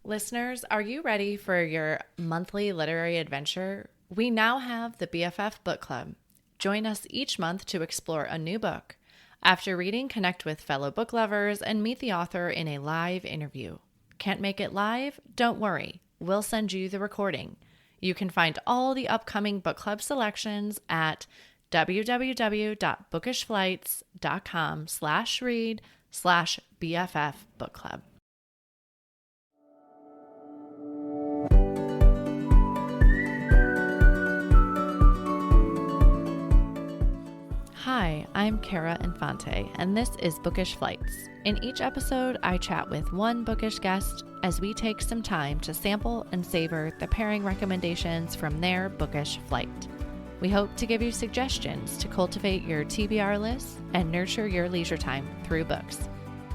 Listeners, are you ready for your monthly literary adventure? We now have the BFF Book Club. Join us each month to explore a new book. After reading, connect with fellow book lovers and meet the author in a live interview. Can't make it live? Don't worry. We'll send you the recording. You can find all the upcoming book club selections at www.bookishflights.com/read/BFF Book Club. Hi, I'm Cara Infante, and this is Bookish Flights. In each episode, I chat with one bookish guest as we take some time to sample and savor the pairing recommendations from their bookish flight. We hope to give you suggestions to cultivate your TBR list and nurture your leisure time through books.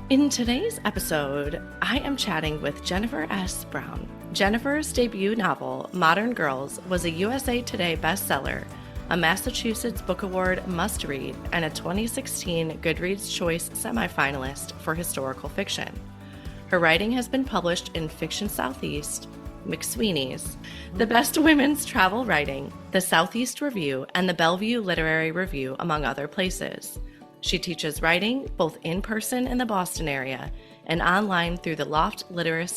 In today's episode, I am chatting with Jennifer S. Brown. Jennifer's debut novel, Modern Girls, was a USA Today bestseller, a Massachusetts Book Award must-read, and a 2016 Goodreads Choice semifinalist for historical fiction. Her writing has been published in Fiction Southeast, McSweeney's, The Best Women's Travel Writing, the Southeast Review, and the Bellevue Literary Review, among other places. She teaches writing both in person in the Boston area and online through the Loft Literary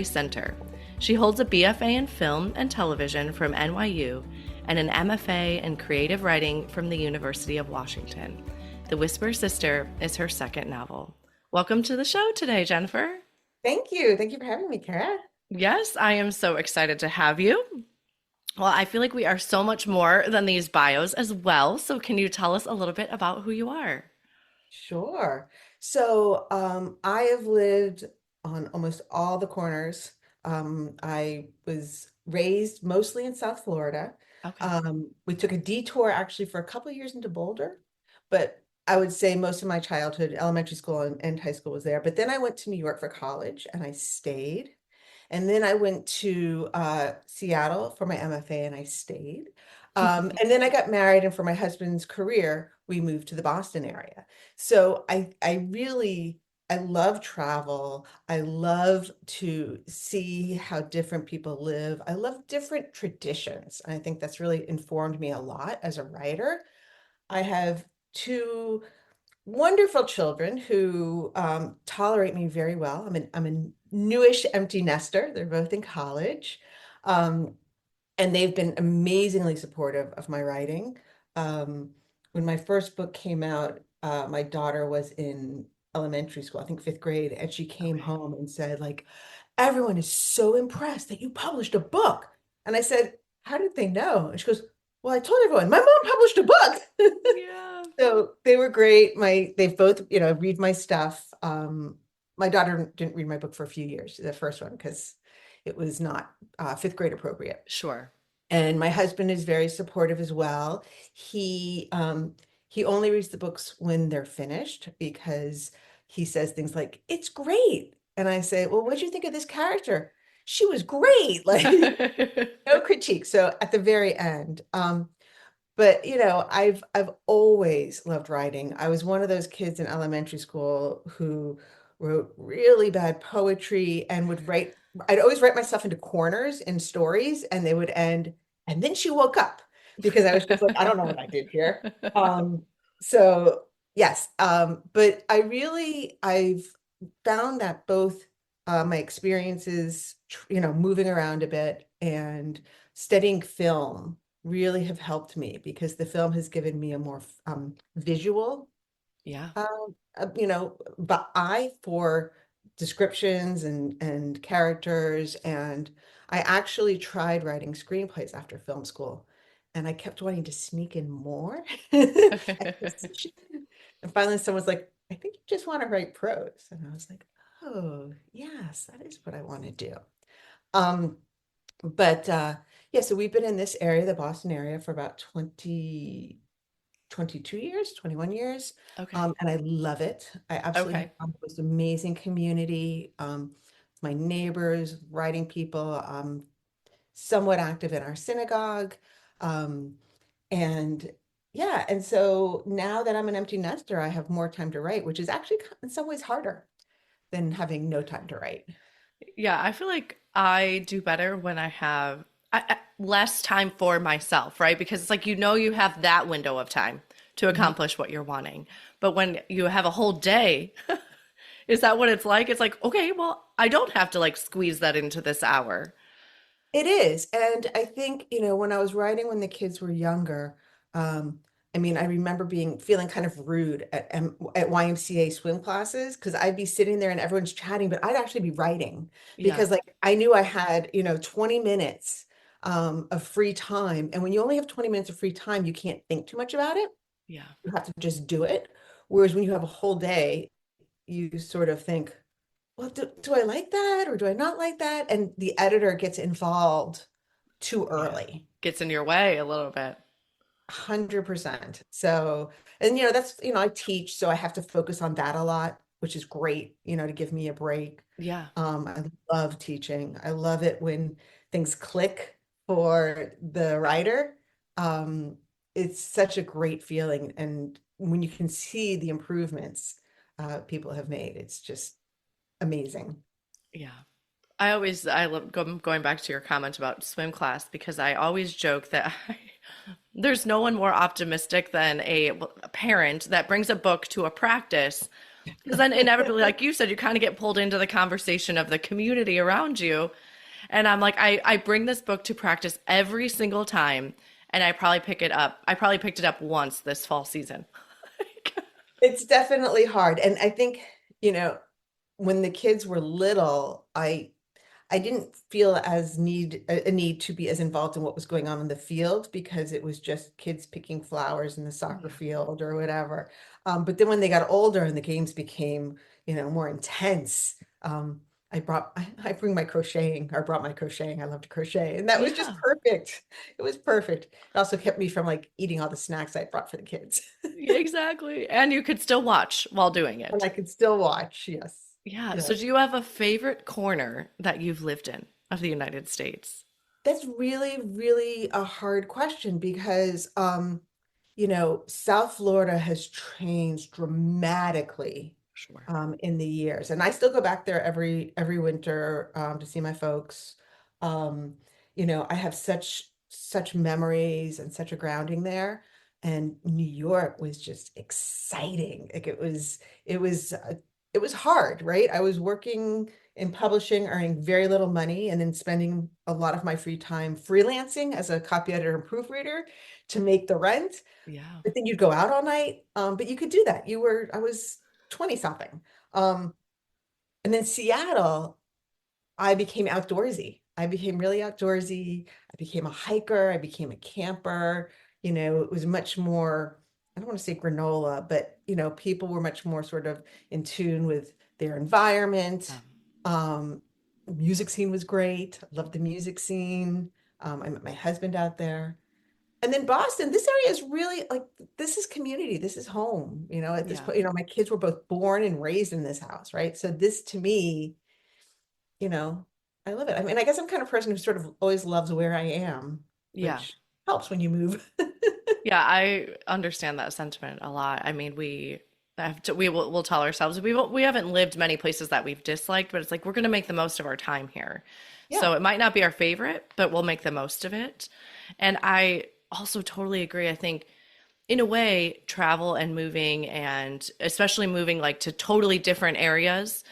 Center. She holds a BFA in film and television from NYU and an MFA in creative writing from the University of Washington. The Whisper Sister is her second novel. Welcome to the show today, Jennifer. Thank you. Thank you for having me, Kara. Yes, I am so excited to have you. Well, I feel like we are so much more than these bios as well. So can you tell us a little bit about who you are? Sure. I have lived on almost all the corners. I was raised mostly in South Florida. Okay. We took a detour actually for a couple of years into Boulder, but I would say most of my childhood, elementary school and high school was there. But then I went to New York for college and I stayed. And then I went to Seattle for my MFA and I stayed. And then I got married, and for my husband's career, we moved to the Boston area. I love travel. I love to see how different people live. I love different traditions. And I think that's really informed me a lot as a writer. I have two wonderful children who tolerate me very well. I'm a newish empty nester. They're both in college. Um, and they've been amazingly supportive of my writing. When my first book came out, my daughter was in elementary school, I think fifth grade, and she came Okay. home and said, like, everyone is so impressed that you published a book. And I said, how did they know? And she goes, well, I told everyone, my mom published a book. Yeah. So they were great. They've both, read my stuff. My daughter didn't read my book for a few years, the first one, because it was not fifth grade appropriate. Sure. And my husband is very supportive as well. He only reads the books when they're finished because he says things like, "It's great," and I say, "Well, what do you think of this character?" She was great, like no critique. So at the very end, but I've always loved writing. I was one of those kids in elementary school who wrote really bad poetry and I'd always write myself into corners in stories, and they would end, and then she woke up, because I was just like, I don't know what I did here. So yes, but I've found that both my experiences, moving around a bit and studying film really have helped me, because the film has given me a more visual, Yeah. but eye for descriptions and characters. And I actually tried writing screenplays after film school, and I kept wanting to sneak in more. And finally, someone's like, I think you just want to write prose. And I was like, oh, yes, that is what I want to do. Um, but yeah, so we've been in this area, the Boston area, for about 22 years, 21 years. Okay. And I love it. I absolutely have Okay. found the most amazing community. My neighbors, writing people, somewhat active in our synagogue. Um, and yeah, and so now that I'm an empty nester, I have more time to write, which is actually in some ways harder. than having no time to write. Yeah, I feel like I do better when I have less time for myself, right? Because it's like you have that window of time to Mhm. accomplish what you're wanting. But when you have a whole day, is that what it's like? It's like, okay, well, I don't have to like squeeze that into this hour. It is. And I think, when I was writing when the kids were younger, I mean, I remember feeling kind of rude at YMCA swim classes because I'd be sitting there and everyone's chatting, but I'd actually be writing Yeah, because like I knew I had, 20 minutes of free time. And when you only have 20 minutes of free time, you can't think too much about it. yeah, You have to just do it. Whereas when you have a whole day, you sort of think, well, do I like that or do I not like that? And the editor gets involved too yeah. early. Gets in your way a little bit. 100%. So, and that's, I teach, so I have to focus on that a lot, which is great, to give me a break. Yeah, I love teaching. I love it when things click for the writer. Um, it's such a great feeling. And when you can see the improvements people have made, it's just amazing. yeah. I love going back to your comment about swim class because I always joke that there's no one more optimistic than a parent that brings a book to a practice. Because then inevitably, like you said, you kind of get pulled into the conversation of the community around you. And I'm like, I bring this book to practice every single time, and I probably pick it up. I probably picked it up once this fall season. It's definitely hard. And I think, you know, when the kids were little, I didn't feel a need to be as involved in what was going on in the field because it was just kids picking flowers in the soccer Yeah. field or whatever. But then when they got older and the games became, more intense, I bring my crocheting or brought my crocheting. I love to crochet, and that was just Yeah, perfect. It was perfect. It also kept me from like eating all the snacks I brought for the kids, yeah, exactly. And you could still watch while doing and it. I could still watch. Yes, Yeah. yes. So do you have a favorite corner that you've lived in of the United States? That's really, really a hard question because, South Florida has changed dramatically Sure. in the years, and I still go back there every winter to see my folks. Um, I have such memories and such a grounding there, and New York was just exciting. Like it was, uh, it was hard, right? I was working in publishing, earning very little money, and then spending a lot of my free time freelancing as a copy editor and proofreader to make the rent. Yeah. But then you'd go out all night. But you could do that. I was 20 something. Um, and then Seattle, I became outdoorsy. I became really outdoorsy. I became a hiker. I became a camper. It was much more, I don't want to say granola, but people were much more sort of in tune with their environment. Um, Um, Music scene was great. I loved the music scene. I met my husband out there. And then Boston, this area is really like this is community. This is home. At this yeah. point, my kids were both born and raised in this house, right? So this to me, you know, I love it. I mean, I guess I'm kind of person who sort of always loves where I am, Yeah. which helps when you move. Yeah, I understand that sentiment a lot. I mean, we'll tell ourselves we haven't lived many places that we've disliked, but it's like we're going to make the most of our time here. Yeah. So it might not be our favorite, but we'll make the most of it. And I also totally agree. I think in a way, travel and moving and especially moving like to totally different areas,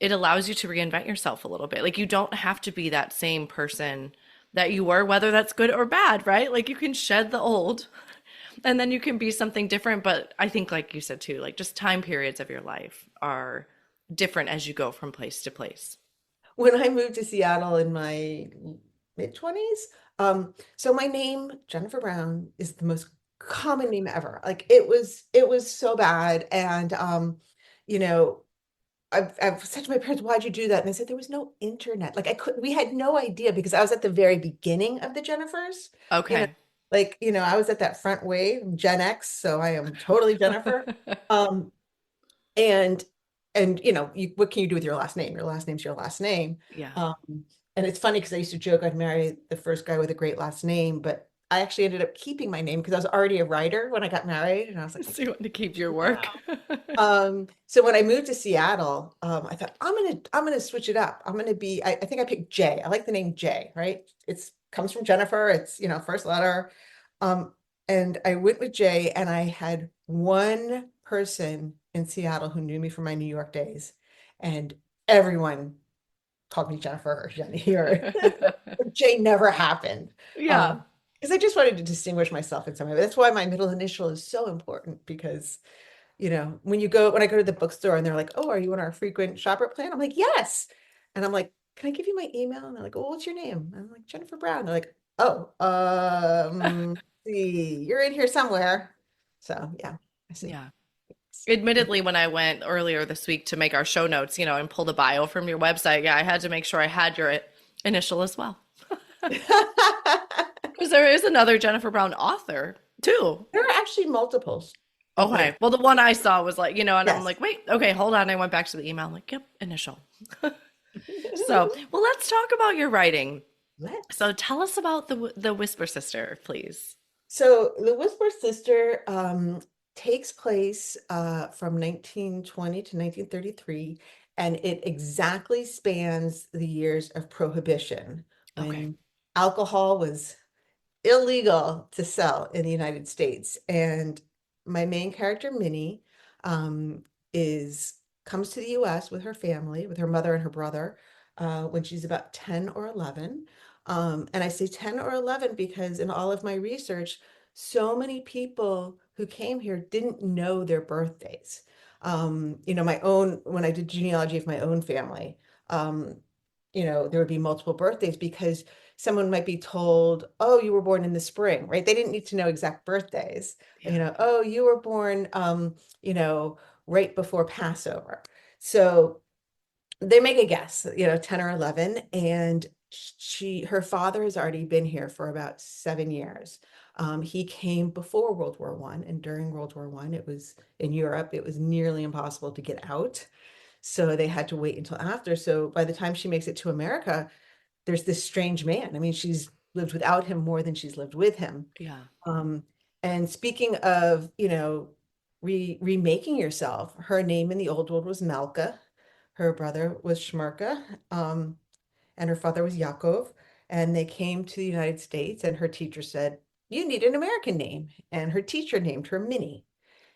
it allows you to reinvent yourself a little bit. Like you don't have to be that same person that you were, whether that's good or bad, right? Like you can shed the old and then you can be something different. But I think, like you said too, like just time periods of your life are different as you go from place to place. When I moved to Seattle in my mid 20s, so my name, Jennifer Brown, is the most common name ever. Like it was so bad. And you know, I've said to my parents, why'd you do that? And they said there was no internet. Like we had no idea because I was at the very beginning of the Jennifers, you know, Okay. I was at that front wave, Gen X, so I am totally Jennifer. Um, and what can you do with your last name? Your last name's your last name. Yeah. Um, and it's funny because I used to joke I'd marry the first guy with a great last name, but I actually ended up keeping my name because I was already a writer when I got married, and I was like, I So you want to keep your don't work. know. So when I moved to Seattle, I thought I'm gonna switch it up. I'm gonna be, I think I picked Jay. I like the name Jay, right? It's comes from Jennifer, it's first letter. Um, and I went with Jay, and I had one person in Seattle who knew me from my New York days, and everyone called me Jennifer or Jenny or Jay never happened. Yeah. Because I just wanted to distinguish myself in some way. That's why my middle initial is so important because when I go to the bookstore and they're like, "Oh, are you on our frequent shopper plan?" I'm like, "Yes." And I'm like, "Can I give you my email?" And they're like, "Oh, what's your name?" I'm like, "Jennifer Brown." They're like, "Oh, see, you're in here somewhere." So yeah, I see. Yeah. Admittedly, when I went earlier this week to make our show notes, and pull the bio from your website, yeah, I had to make sure I had your initial as well. There Because there is another Jennifer Brown author too. are actually multiples. Like, Okay. Well, the one I saw was like, and I'm yes. like, wait, okay, hold on. I went back to the email. I'm like, yep, initial. So, well, let's talk about your writing. So, Let's. tell us about the Whisper Sister, please. So The Whisper Sister takes place from 1920 to 1933, and it exactly spans the years of Prohibition Okay. when alcohol was illegal to sell in the United States. And my main character, Minnie, um, is comes to the US with her family, with her mother and her brother, when she's about 10 or 11. And I say 10 or 11 because in all of my research, so many people who came here didn't know their birthdays. When I did genealogy of my own family, um, there would be multiple birthdays because someone might be told, "Oh, you were born in the spring," right? They didn't need to know exact birthdays. Yeah. "Oh, you were born, right before Passover." So they make a guess, 10 or 11, and her father has already been here for about 7 years. He came before World War One, and during World War One, it was in Europe, it was nearly impossible to get out. So they had to wait until after. So by the time she makes it to America, there's this strange man. I mean, she's lived without him more than she's lived with him. Yeah. Um, and speaking of, remaking yourself, her name in the old world was Malka. Her brother was Shmerka, and her father was Yaakov. And they came to the United States, and her teacher said, "You need an American name." And her teacher named her Minnie,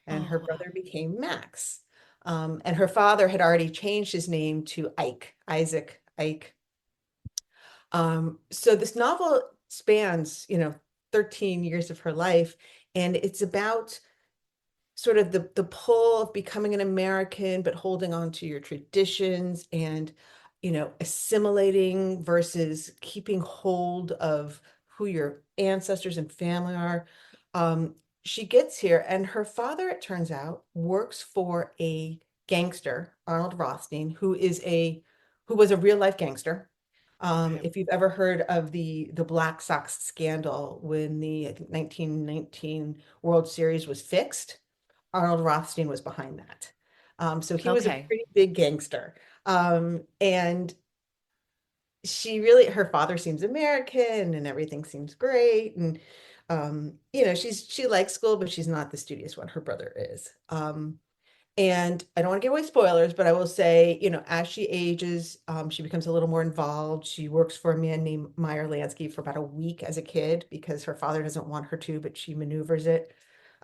and her Oh, wow. brother became Max. And her father had already changed his name to Isaac Ike. So this novel spans, 13 years of her life, and it's about sort of the pull of becoming an American, but holding on to your traditions and, assimilating versus keeping hold of who your ancestors and family are. Um, she gets here, and her father, it turns out, works for a gangster, Arnold Rothstein, who was a real life gangster. Okay. If you've ever heard of the Black Sox scandal when the, I think, 1919 World Series was fixed, Arnold Rothstein was behind that. So he was a Okay. pretty big gangster. And her father seems American and everything seems great. And, she likes school, but she's not the studious one. Her brother is. And I don't want to give away spoilers, but I will say, as she ages, she becomes a little more involved. She works for a man named Meyer Lansky for about a week as a kid because her father doesn't want her to, but she maneuvers it.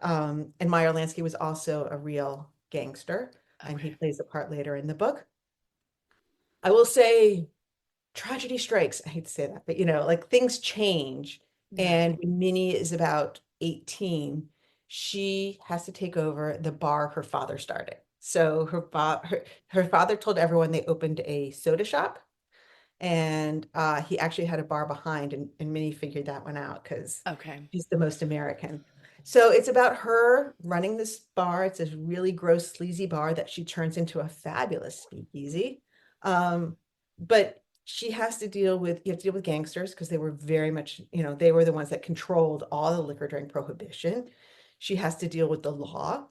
And Meyer Lansky was also a real gangster, and he Okay. plays a part later in the book. I will say tragedy strikes. I hate to say that, but like things change. Yeah. And when Minnie is about 18, she has to take over the bar her father started. So her father told everyone they opened a soda shop, and he actually had a bar behind, and Minnie figured that one out because Okay. she's the most American. So it's about her running this bar. It's this really gross, sleazy bar that she turns into a fabulous speakeasy. Um, but you have to deal with gangsters because they were very much, they were the ones that controlled all the liquor during Prohibition. She has to deal with the law.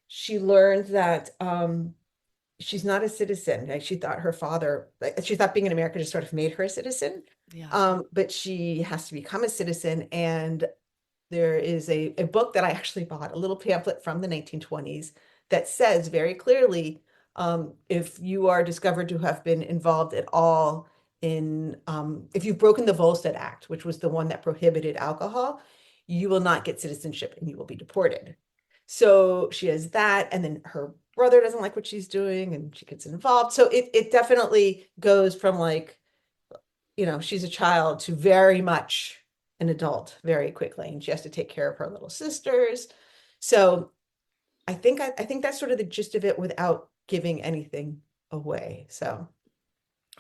She learned that she's not a citizen. Like, she thought being an American just sort of made her a citizen. Yeah. But she has to become a citizen. And there is a book that I actually bought, a little pamphlet from the 1920s that says very clearly, if you are discovered to have been involved at all if you've broken the Volstead Act, which was the one that prohibited alcohol, you will not get citizenship and you will be deported. So she has that, and then her brother doesn't like what she's doing, and she gets involved. So it definitely goes from like, she's a child to very much an adult very quickly, and she has to take care of her little sisters. So I think that's sort of the gist of it without giving anything away. So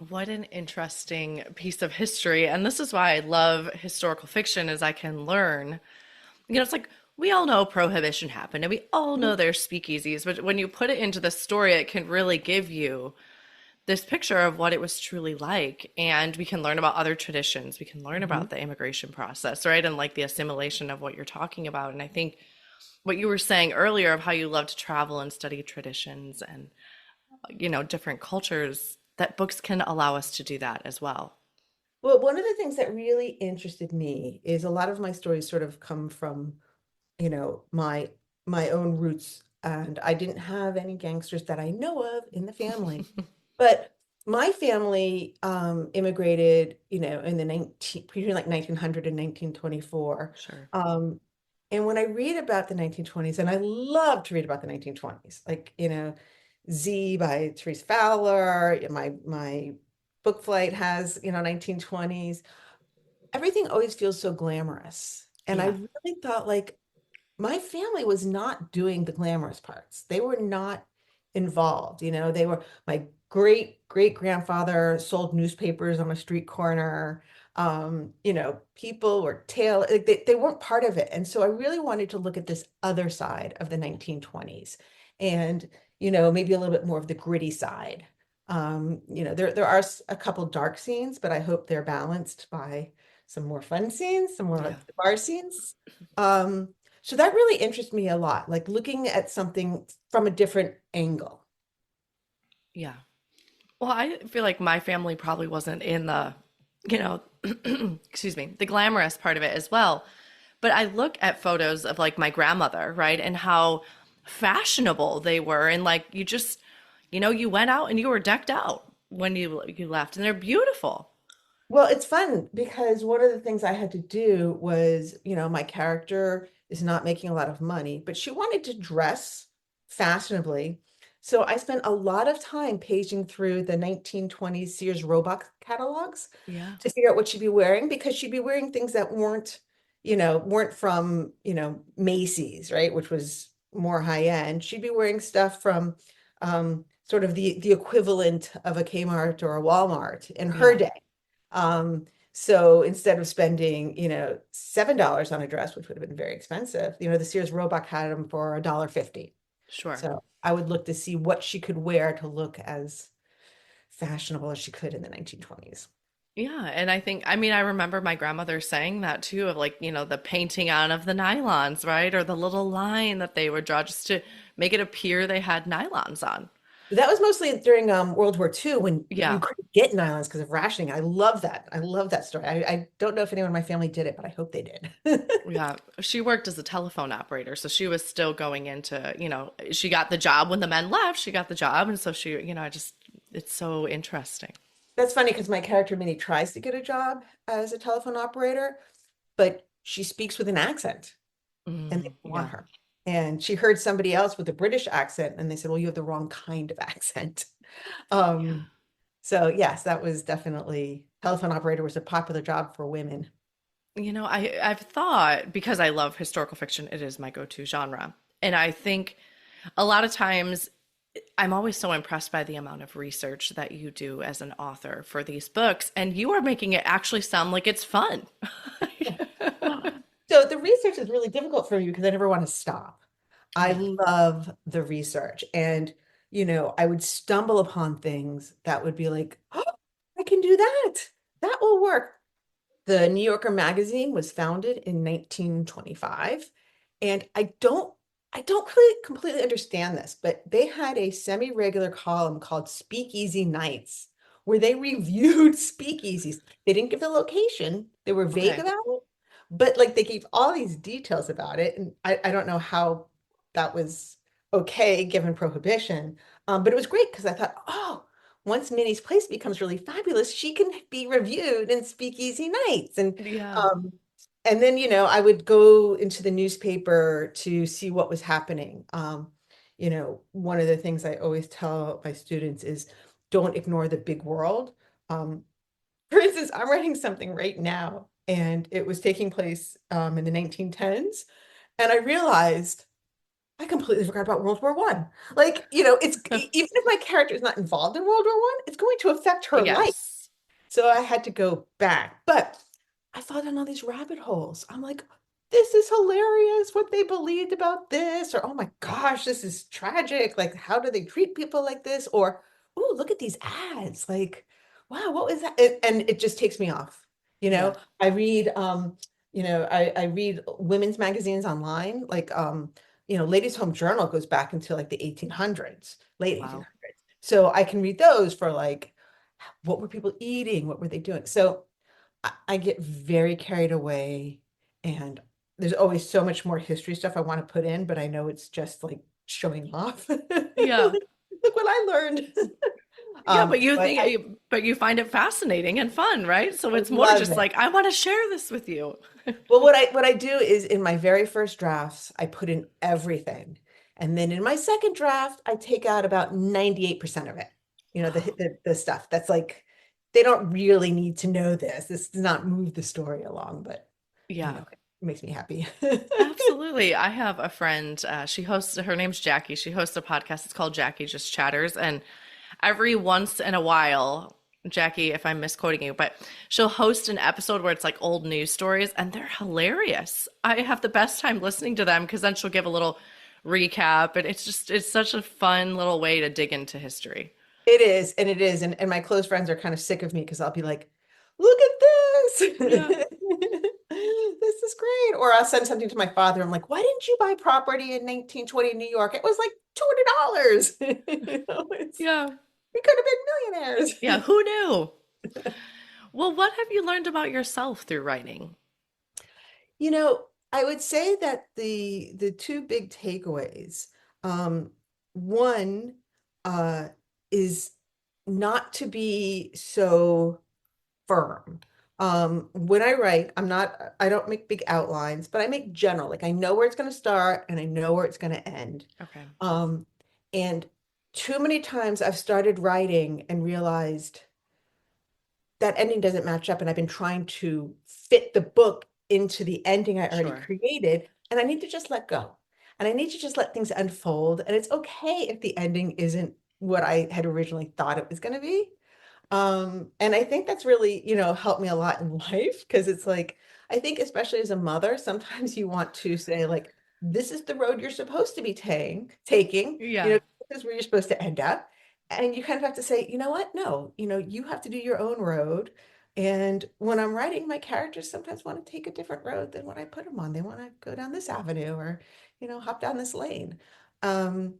What an interesting piece of history. And this is why I love historical fiction, is I can learn. It's like we all know prohibition happened and we all know there's speakeasies, but when you put it into the story, it can really give you this picture of what it was truly like. And we can learn about other traditions. We can learn mhm. about the immigration process, right? And like the assimilation of what you're talking about. And I think what you were saying earlier of how you love to travel and study traditions and, different cultures, that books can allow us to do that as well. Well, one of the things that really interested me is a lot of my stories sort of come from, my own roots, and I didn't have any gangsters that I know of in the family. But my family immigrated, in the 19 between like 1900 and 1924. Sure. And when I read about the 1920s, and I love to read about the 1920s, like, Z by Therese Fowler, my book flight has, 1920s. Everything always feels so glamorous. And I Yeah. really thought, like, my family was not doing the glamorous parts. They were not involved. My great great grandfather sold newspapers on a street corner. People were like, they weren't part of it. And so I really wanted to look at this other side of the 1920s, and, maybe a little bit more of the gritty side. There are a couple dark scenes, but I hope they're balanced by some more fun scenes, some more Yeah. like the bar scenes. Um, so that really interests me a lot, like looking at something from a different angle. Yeah. Well, I feel like my family probably wasn't in the, you know, excuse me, the glamorous part of it as well. But I look at photos of like my grandmother, right? And how fashionable they were. And like you just, you went out and you were decked out when you left, and they're beautiful. Well, it's fun because one of the things I had to do was, my character is not making a lot of money, but she wanted to dress fashionably. So I spent a lot of time paging through the 1920s Sears Roebuck catalogs Yeah, to figure out what she'd be wearing, because she'd be wearing things that weren't from, Macy's, right? Which was more high end. She'd be wearing stuff from sort of the equivalent of a Kmart or a Walmart in her yeah, day. Um, so instead of spending, $7 on a dress, which would have been very expensive, the Sears Roebuck had them for $1.50. sure. So I would look to see what she could wear to look as fashionable as she could in the 1920s. Yeah, and I remember my grandmother saying that too, of like, the painting on of the nylons, right? Or the little line that they would draw just to make it appear they had nylons on. That was mostly during World War II, when you Yeah. couldn't get nylons because of rationing. I love that. I love that story. I don't know if anyone in my family did it, but I hope they did. Yeah, she worked as a telephone operator, so she was still going into, she got the job when the men left, she got the job, and so she, it's so interesting. That's funny because my character Minnie tries to get a job as a telephone operator, but she speaks with an accent, and they don't want Yeah, her. And she heard somebody else with a British accent, and they said, "Well, you have the wrong kind of accent." yeah. Um, so yes, that was definitely, telephone operator was a popular job for women. I've thought, because I love historical fiction, it is my go-to genre. And I think a lot of times I'm always so impressed by the amount of research that you do as an author for these books, and you are making it actually sound like it's fun. So the research is really difficult for me because I never want to stop. I Yeah. love the research, and I would stumble upon things that would be like, "Oh, I can do that. That will work." The New Yorker magazine was founded in 1925, and I don't I don't really completely understand this, but they had a semi-regular column called Speakeasy Nights where they reviewed speakeasies. They didn't give the location, they were vague Okay. about it, but like they gave all these details about it. And I don't know how that was okay given prohibition. But it was great because I thought, oh, once Minnie's place becomes really fabulous, she can be reviewed in Speakeasy Nights. Yeah. Um, and then, I would go into the newspaper to see what was happening. One of the things I always tell my students is don't ignore the big world. Um, for instance, I'm writing something right now, and it was taking place in the 1910s. And I realized I completely forgot about World War One. Like, even if my character is not involved in World War One, it's going to affect her life. Yes. So I had to go back. But I fell down all these rabbit holes. I'm like, this is hilarious what they believed about this, or oh my gosh, this is tragic. Like, how do they treat people like this? Or, oh, look at these ads. Like, wow, what was that? And it just takes me off. Yeah. I read I read women's magazines online, like Ladies Home Journal goes back into like the 1800s, late Wow. 1800s. So I can read those for like what were people eating? What were they doing? So I get very carried away, and there's always so much more history stuff I want to put in, but I know it's just like showing off. Yeah. Look what I learned. Yeah, but But I but you find it fascinating and fun, right? So it's more love just it. like, I want to share this with you. Well, what I do is in my very first drafts, I put in everything. And then in my second draft, I take out about 98% of it. The stuff that's like they don't really need to know this. This does not move the story along, but Yeah. it makes me happy. Absolutely. I have a friend, she hosts, her name's Jackie. She hosts a podcast. It's called Jackie Just Chatters. And every once in a while, Jackie, if I'm misquoting you, but she'll host an episode where it's like old news stories and they're hilarious. I have the best time listening to them because then she'll give a little recap and it's such a fun little way to dig into history. It is, and it is. And my close friends are kind of sick of me because I'll be like, look at Yeah. this. This is great. Or I'll send something to my father. I'm like, why didn't you buy property in 1920 in New York? It was like $200. Yeah. We could have been millionaires. Yeah. Who knew? Well, what have you learned about yourself through writing? I would say that the two big takeaways, um, one uh, is not to be so firm. When I write, I don't make big outlines, but I make general, like I know where it's going to start and I know where it's going to end. Okay. Um, and too many times I've started writing and realized that ending doesn't match up, and I've been trying to fit the book into the ending I already Sure. created, and I need to just let go. And I need to just let things unfold. And it's okay if the ending isn't what I had originally thought it was going to be. And I think that's really, helped me a lot in life because it's like, I think especially as a mother, sometimes you want to say like, this is the road you're supposed to be taking, Yeah. this is where you're supposed to end up. And you kind of have to say, you know what? No, you have to do your own road. And when I'm writing, my characters sometimes want to take a different road than what I put them on. They want to go down this avenue or, hop down this lane. Um,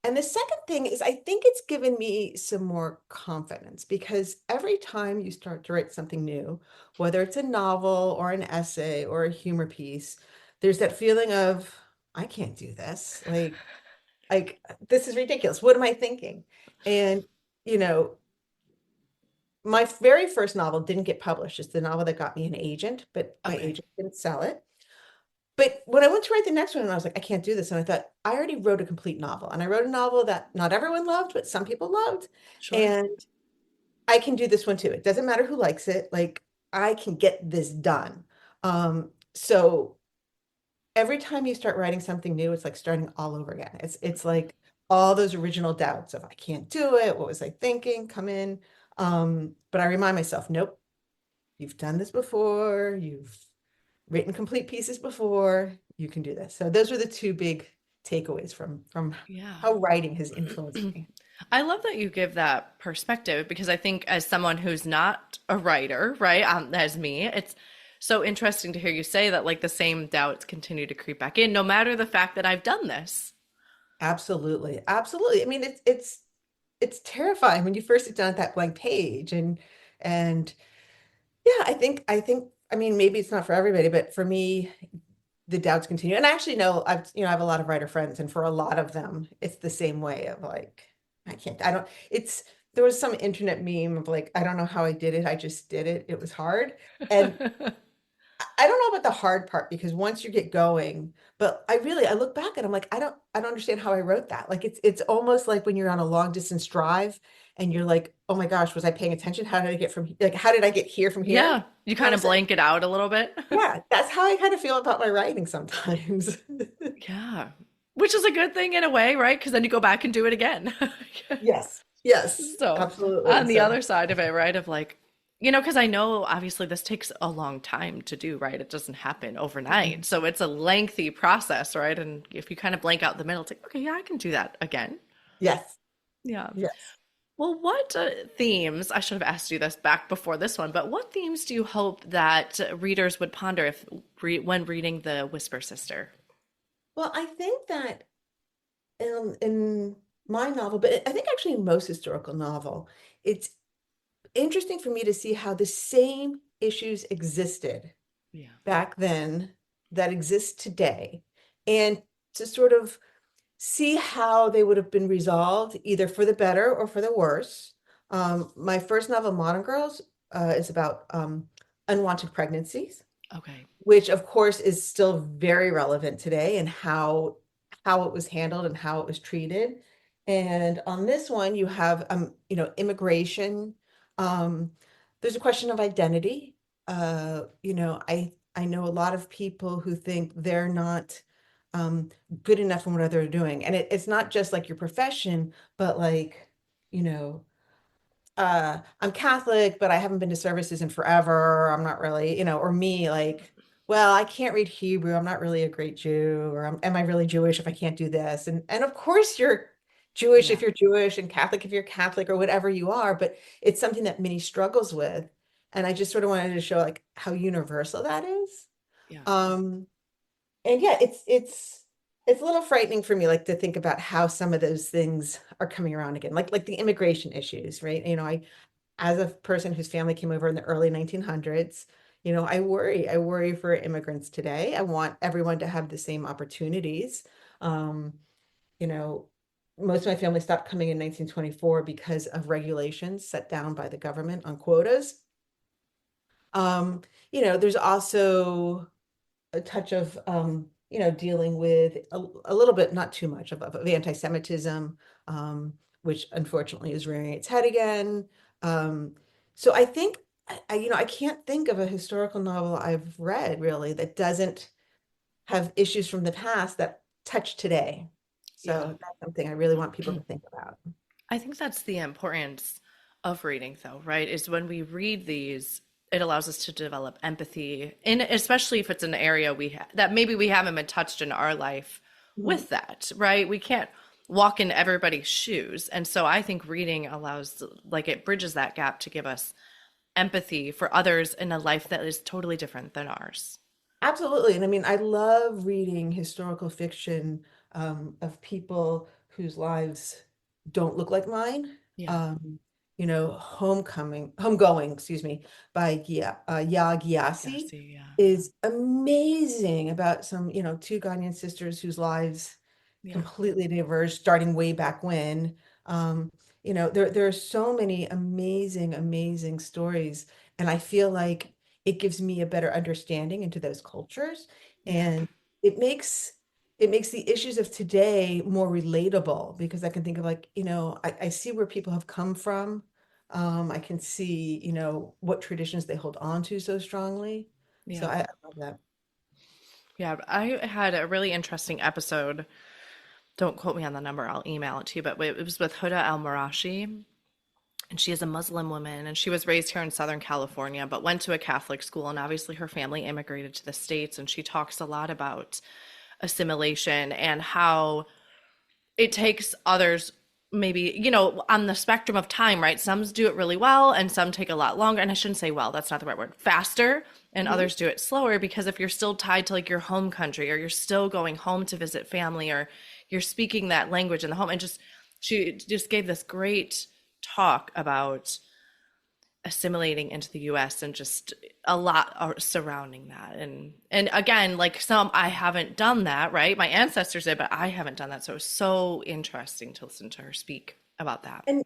and the second thing is, I think it's given me some more confidence because every time you start to write something new, whether it's a novel or an essay or a humor piece, there's that feeling of, I can't do this. Like this is ridiculous. What am I thinking? And, you know, my very first novel didn't get published. It's the novel that got me an agent, but my Okay. agent didn't sell it. But when I went to write the next one, and I was like, I can't do this. And I thought, I already wrote a complete novel. And I wrote a novel that not everyone loved, but some people loved. Sure. And I can do this one too. It doesn't matter who likes it. Like, I can get this done. So every time you start writing something new, it's like starting all over again. It's like all those original doubts of I can't do it. What was I thinking? Come in. But I remind myself, nope, you've done this before. You've written complete pieces before. You can do this. So those are the two big takeaways from Yeah. how writing has influenced me. I love that you give that perspective because I think as someone who's not a writer, right, as me, it's So interesting to hear you say that, like the same doubts continue to creep back in, no matter the fact that I've done this. Absolutely. Absolutely. I mean, it's terrifying when you first sit down at that blank page and yeah, I think I mean maybe it's not for everybody, but for me the doubts continue. And I actually know I have a lot of writer friends, and for a lot of them it's the same way of like I don't it's there was some internet meme of like I don't know how I did it. I just did it. It was hard. And I don't know about the hard part because once you get going, but I look back and I'm like, I don't understand how I wrote that. Like it's almost like when you're on a long distance drive and you're like, oh my gosh, was I paying attention? How did I get like how did I get here from here? Yeah, you You know what kind I'm of saying? blank it out a little bit. Yeah, that's how I kind of feel about my writing sometimes. Yeah. Which is a good thing in a way, right? Because then you go back and do it again. Yes, yes, So, absolutely. on the So other side of it, right, of like, because I know obviously this takes a long time to do, right? It doesn't happen overnight. mhm. So it's a lengthy process, right? And if you kind of blank out the middle, it's like, okay, yeah, I can do that again. Yes, Yeah. yes. Well, what themes, I should have asked you this back before this one, but what themes do you hope that readers would ponder when reading The Whisper Sister? Well, I think that in my novel, but I think actually in most historical novel, it's interesting for me to see how the same issues existed Yeah. back then that exist today, and to sort of see how they would have been resolved either for the better or for the worse. My first novel, Modern Girls, is about unwanted pregnancies, Okay. which of course is still very relevant today and how it was handled and how it was treated. And on this one, you have immigration. Um, there's a question of identity. I know a lot of people who think they're not um, good enough in what they're doing, and it's not just like your profession, but like you know I'm Catholic, but I haven't been to services in forever. I'm not really, or me, like, well, I can't read Hebrew. I'm not really a great Jew, or am I really Jewish if I can't do this? And of course you're Jewish Yeah. if you're Jewish and Catholic if you're Catholic or whatever you are, but it's something that many struggles with. And I just sort of wanted to show like how universal that is. Yeah. Um, and yeah, it's a little frightening for me, like to think about how some of those things are coming around again, like the immigration issues, right? As a person whose family came over in the early 1900s, I worry for immigrants today. I want everyone to have the same opportunities. Um, you know, Most of my family stopped coming in 1924 because of regulations set down by the government on quotas. Um, there's also a touch of dealing with a little bit, not too much of anti-Semitism, which unfortunately is rearing its head again. Um, so I think I can't think of a historical novel I've read really that doesn't have issues from the past that touch today. Yeah. So that's something I really want people to think about. I think that's the importance of reading, though, right? Is when we read these, it allows us to develop empathy, and especially if it's an area that maybe we haven't been touched in our life Mhm. with that, right? We can't walk in everybody's shoes. And so I think reading allows, like, it bridges that gap to give us empathy for others in a life that is totally different than ours. Absolutely. And I mean, I love reading historical fiction of people whose lives don't look like mine. Yeah. Um, Homegoing, excuse me, by Ya Yeah. Gyasi See, yeah. is amazing about some, two Ghanaian sisters whose lives Yeah. completely diverged starting way back when. There are so many amazing, amazing stories. And I feel like it gives me a better understanding into those cultures, Yeah. and it makes it makes the issues of today more relatable because I can think of like, I see where people have come from. I can see, what traditions they hold on to so strongly. So Yeah. I love that. Yeah. I had a really interesting episode. Don't quote me on the number, I'll email it to you, but it was with Huda Al-Marashi. And she is a Muslim woman, and she was raised here in Southern California, but went to a Catholic school. And obviously, her family immigrated to the States. And she talks a lot about assimilation and how it takes others maybe, you know, on the spectrum of time, right? Some do it really well and some take a lot longer. And I shouldn't say well, that's not the right word, faster. And Mhm. others do it slower because if you're still tied to like your home country or you're still going home to visit family or you're speaking that language in the home and just, she just gave this great talk about assimilating into the US and just a lot surrounding that. And again, like some I haven't done that, right? My ancestors did, but I haven't done that. So it was so interesting to listen to her speak about that. And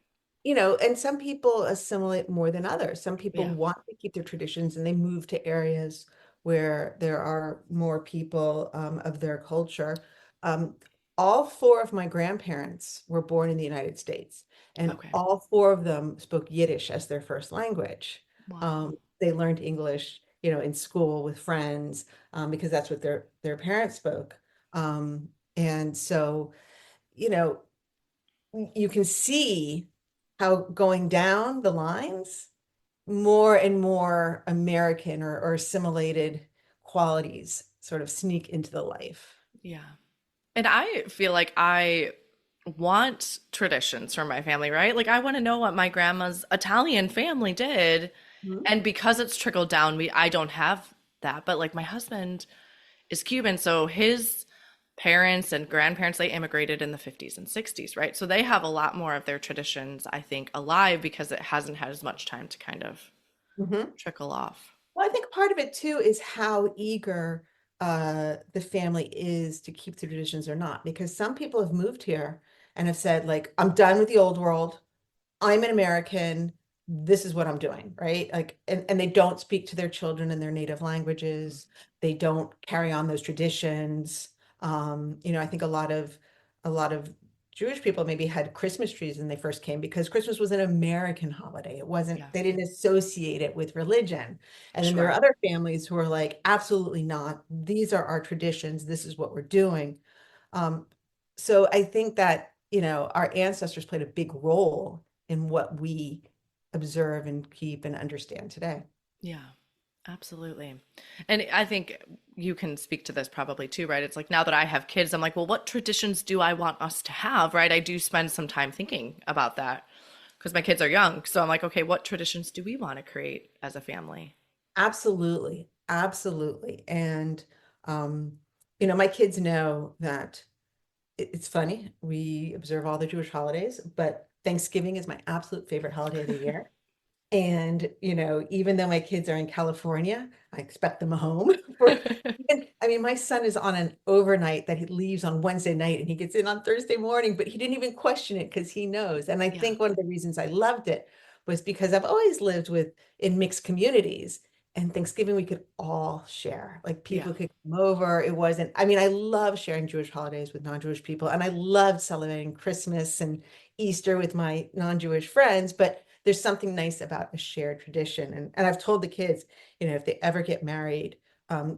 and some people assimilate more than others. Some people Yeah. want to keep their traditions and they move to areas where there are more people of their culture. Um, all four of my grandparents were born in the United States, and Okay. all four of them spoke Yiddish as their first language. Wow. They learned English, in school with friends, because that's what their parents spoke. And so, you know, you can see how going down the lines, more and more American or assimilated qualities sort of sneak into the life. Yeah. And I feel like I want traditions from my family, right? Like I want to know what my grandma's Italian family did. Mhm. And because it's trickled down, I don't have that. But like my husband is Cuban, so his parents and grandparents they immigrated in the 50s and 60s, right? So they have a lot more of their traditions, I think, alive because it hasn't had as much time to kind of Mhm. trickle off. Well, I think part of it too is how eager the family is to keep the traditions or not, because some people have moved here and have said, like, I'm done with the old world. I'm an American. This is what I'm doing, right? Like, and they don't speak to their children in their native languages. They don't carry on those traditions. I think a lot of Jewish people maybe had Christmas trees when they first came because Christmas was an American holiday. It wasn't, Yeah, they didn't associate it with religion. And then there are sure. other families who are like, absolutely not. These are our traditions. This is what we're doing. Um, so I think that, our ancestors played a big role in what we observe and keep and understand today. Yeah, absolutely. And I think you can speak to this probably too, right? It's like now that I have kids, I'm like, well, what traditions do I want us to have, right? I do spend some time thinking about that because my kids are young. So I'm like, okay, what traditions do we want to create as a family? Absolutely. Absolutely. And, my kids know that it's funny. We observe all the Jewish holidays, but Thanksgiving is my absolute favorite holiday of the year. And, even though my kids are in California, I expect them home for, I mean, my son is on an overnight that he leaves on Wednesday night and he gets in on Thursday morning, but he didn't even question it because he knows. And I Yeah, think one of the reasons I loved it was because I've always lived in mixed communities, and Thanksgiving we could all share. Like yeah, people could come over. It wasn't, I mean, I love sharing Jewish holidays with non-Jewish people, and I loved celebrating Christmas and Easter with my non-Jewish friends, but there's something nice about a shared tradition. And I've told the kids, if they ever get married,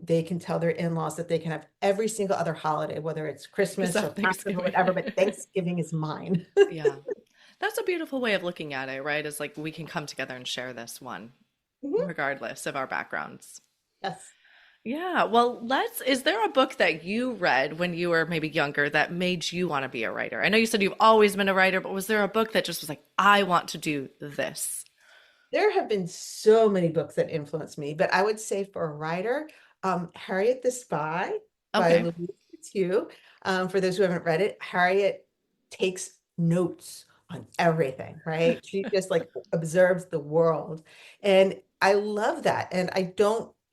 they can tell their in-laws that they can have every single other holiday, whether it's Christmas or except Passover or Thanksgiving. whatever, but Thanksgiving is mine. Yeah. That's a beautiful way of looking at it, right? Is like we can come together and share this one, Mhm. regardless of our backgrounds. Yes. Yeah. Well, is there a book that you read when you were maybe younger that made you want to be a writer? I know you said you've always been a writer, but was there a book that just was like, I want to do this? There have been so many books that influenced me, but I would say for a writer, Harriet the Spy by Okay. Louise Q. For those who haven't read it, Harriet takes notes on everything, right? She just like observes the world. And I love that. And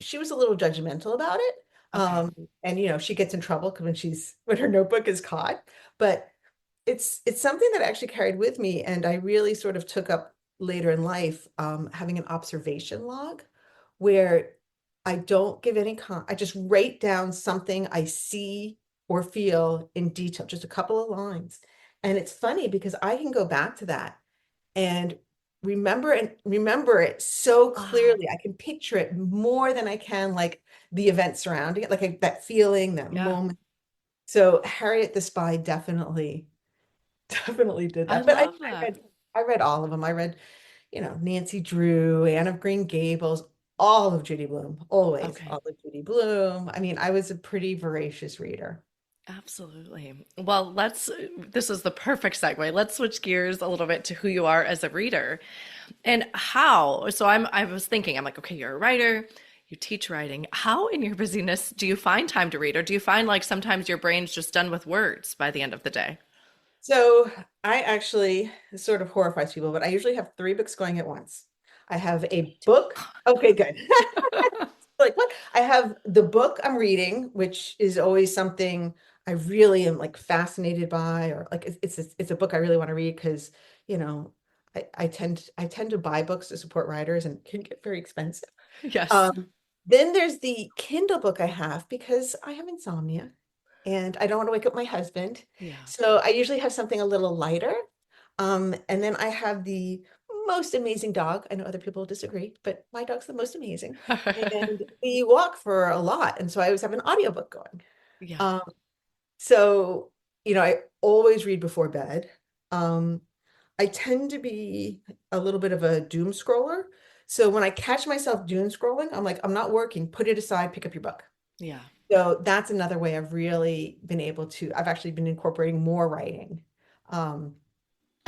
she was a little judgmental about it. Okay. And she gets in trouble when her notebook is caught. But it's something that I actually carried with me, and I really sort of took up later in life, having an observation log where I don't give I just write down something I see or feel in detail, just a couple of lines. And it's funny because I can go back to that and remember it so Wow. clearly. I can picture it more than I can like the event surrounding it, like that feeling, that Yeah. moment. So Harriet the Spy definitely did I that. But I, love I that. read I read all of them. I read, Nancy Drew, Anne of Green Gables, all of Judy Blume, always Okay. all of Judy Blume. I mean, I was a pretty voracious reader. Absolutely. Well, this is the perfect segue. Let's switch gears a little bit to who you are as a reader and how. I was thinking, I'm like, okay, you're a writer, you teach writing. How in your busyness do you find time to read? Or do you find like sometimes your brain's just done with words by the end of the day? So I actually, this sort of horrifies people, but I usually have three books going at once. I have a book. Okay, good. Like what? I have the book I'm reading, which is always something I really am like fascinated by, or like it's a book I really want to read because, you know, I tend to buy books to support writers and it can get very expensive. Yes. Um, then there's the Kindle book I have because I have insomnia and I don't want to wake up my husband. Yeah. So I usually have something a little lighter. And then I have the most amazing dog. I know other people disagree, but my dog's the most amazing. And we walk for a lot. And so I always have an audiobook going. Yeah. Um, so, I always read before bed. Um, I tend to be a little bit of a doom scroller. So when I catch myself doom scrolling, I'm like, I'm not working, put it aside, pick up your book. Yeah. So that's another way I've really been able to, I've actually been incorporating more writing. Um,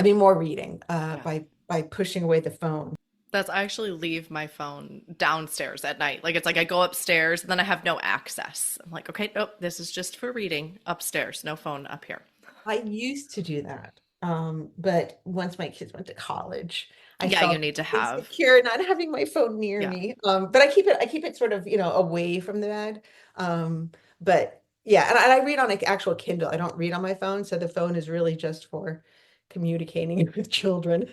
more reading, Yeah. by pushing away the phone. I actually leave my phone downstairs at night. Like it's like I go upstairs and then I have no access. I'm like, okay, nope, this is just for reading upstairs, no phone up here. I used to do that. But once my kids went to college, I Yeah, you felt need to have. insecure not having my phone near Yeah. me. But I keep it sort of, away from the bed. But yeah, and I read on an actual Kindle. I don't read on my phone, so the phone is really just for communicating with children.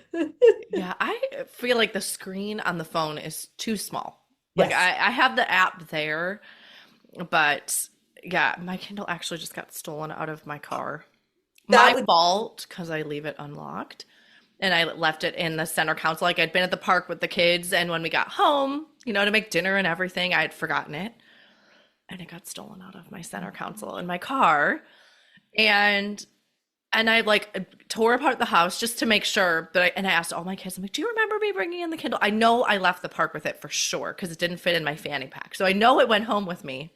Yeah, I feel like the screen on the phone is too small. Like Yes, I have the app there, but yeah, my Kindle actually just got stolen out of my car. that My would, fault because I leave it unlocked and I left it in the center console. Like I'd been at the park with the kids, and when we got home, to make dinner and everything, I had forgotten it. And it got stolen out of my center console in my car. And I like tore apart the house just to make sure and I asked all my kids, I'm like, do you remember me bringing in the Kindle? I know I left the park with it for sure because it didn't fit in my fanny pack. So I know it went home with me.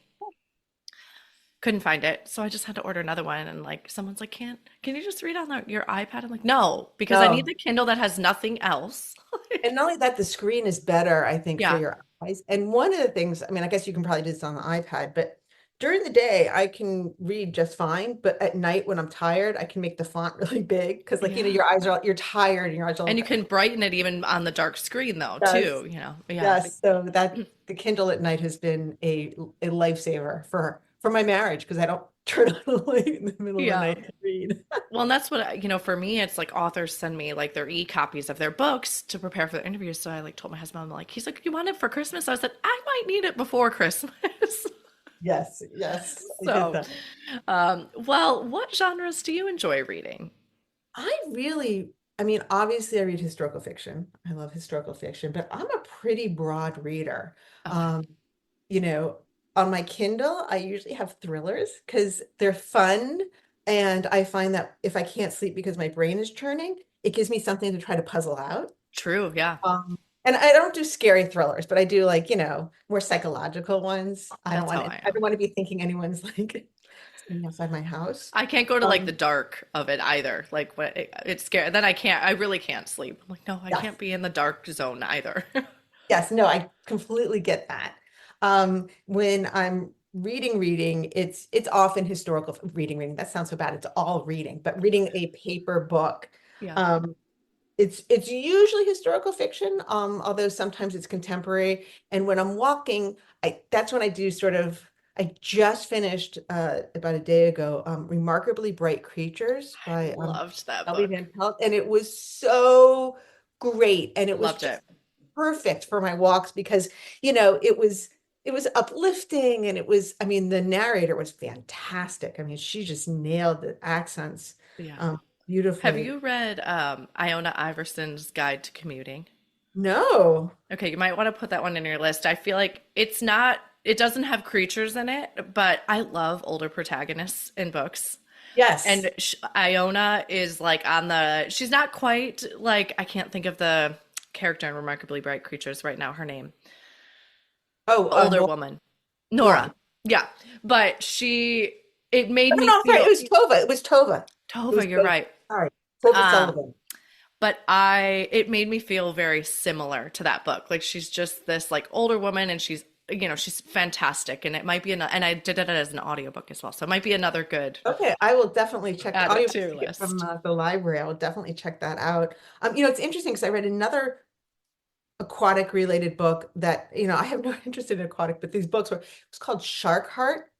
Couldn't find it. So I just had to order another one. And like, someone's like, can you just read on your iPad? I'm like, no, because I need no. the Kindle that has nothing else. And not only that, the screen is better, I think, for Yeah. your eyes. And one of the things, I guess you can probably do this on the iPad, but during the day, I can read just fine. But at night, when I'm tired, I can make the font really big because, like, Yeah. your eyes are, you're tired and your eyes are And like, you can brighten it even on the dark screen though, yes, too. Yeah. yes. So that the Kindle at night has been a lifesaver for my marriage because I don't turn on the light in the middle of the Yeah. night to read. Well, and that's what, for me, it's like authors send me like their e-copies of their books to prepare for the interviews. So I like told my husband, I'm like, he's like, you want it for Christmas? I said, I might need it before Christmas. Yes, yes, I get So, that. well, what genres do you enjoy reading? Obviously I read historical fiction. I love historical fiction, but I'm a pretty broad reader. Okay. Um, you know, on my Kindle, I usually have thrillers because they're fun. And I find that if I can't sleep because my brain is churning, it gives me something to try to puzzle out. True. Yeah. And I don't do scary thrillers, but I do like, more psychological ones. That's how I I am. don't want to be thinking anyone's like sitting outside my house. I can't go to like the Um, dark of it either. Like when it's scary, then I really can't sleep. I'm like, no, I yes. can't be in the dark zone either. Yes, no, I completely get that. When I'm reading, it's often historical reading. That sounds so bad. It's all reading, but reading a paper book, Yeah. um, it's usually historical fiction, although sometimes it's contemporary. And when I'm walking, that's when I do sort of. I just finished about a day ago, "Remarkably Bright Creatures" I by loved that Ellie book. Van Pelt, and it was so great, and it was Loved just it. perfect for my walks because it was uplifting and the narrator was fantastic. She just nailed the accents Yeah. um Have beautifully. you read Iona Iverson's Guide to Commuting? No. Okay, you might want to put that one in your list. I feel like it doesn't have creatures in it, but I love older protagonists in books. Yes. And Iona is like she's not quite like, I can't think of the character in Remarkably Bright Creatures right now, her name. Oh, The older Nora. woman. Nora. Nora. Yeah. But she it made No, me no, sorry, it feel was Tova. It was Tova. It Tova, was you're Tova. right. Sorry, Tova Um, Sullivan. but it made me feel very similar to that book. Like she's just this like older woman and she's fantastic. And it might be and I did it as an audiobook as well. So it might be another good Okay, I will definitely check the add it to audiobooks your I get from list. the library. I will definitely check that out. It's interesting because I read another aquatic related book that, I have no interest in aquatic, but these books were, it's called Shark Heart.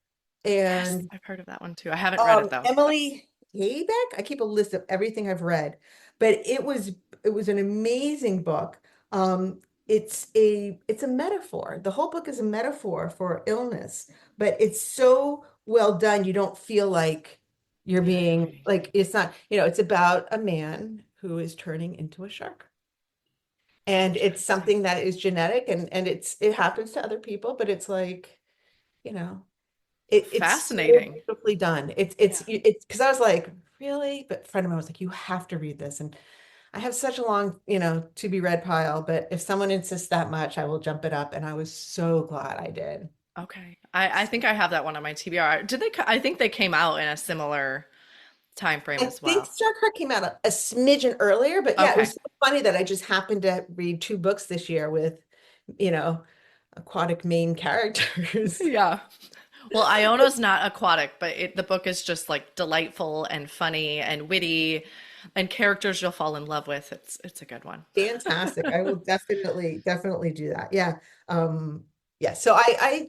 Yes, And I've heard of that one too. I haven't read it though. Emily Haybeck. I keep a list of everything I've read, but it was an amazing book. It's a metaphor. The whole book is a metaphor for illness, but it's so well done. You don't feel like you're I being agree. like it's not, it's about a man who is turning into a shark. And it's Interesting. something that is genetic and it happens to other people, but it's like, you know. It's so Fascinating. beautifully done. Yeah. It's because I was like, really? But a friend of mine was like, you have to read this. And I have such a long, to be read pile, but if someone insists that much, I will jump it up. And I was so glad I did. Okay. I think I have that one on my TBR. I think they came out in a similar time frame I as think well. Star Trek came out a smidgen earlier, but yeah, it Okay. was so funny that I just happened to read two books this year with, you know, aquatic main characters. Yeah. Well, Iona's not aquatic, but the book is just like delightful and funny and witty and characters you'll fall in love with. It's a good one. Fantastic. I will definitely do that. Yeah. Yeah. So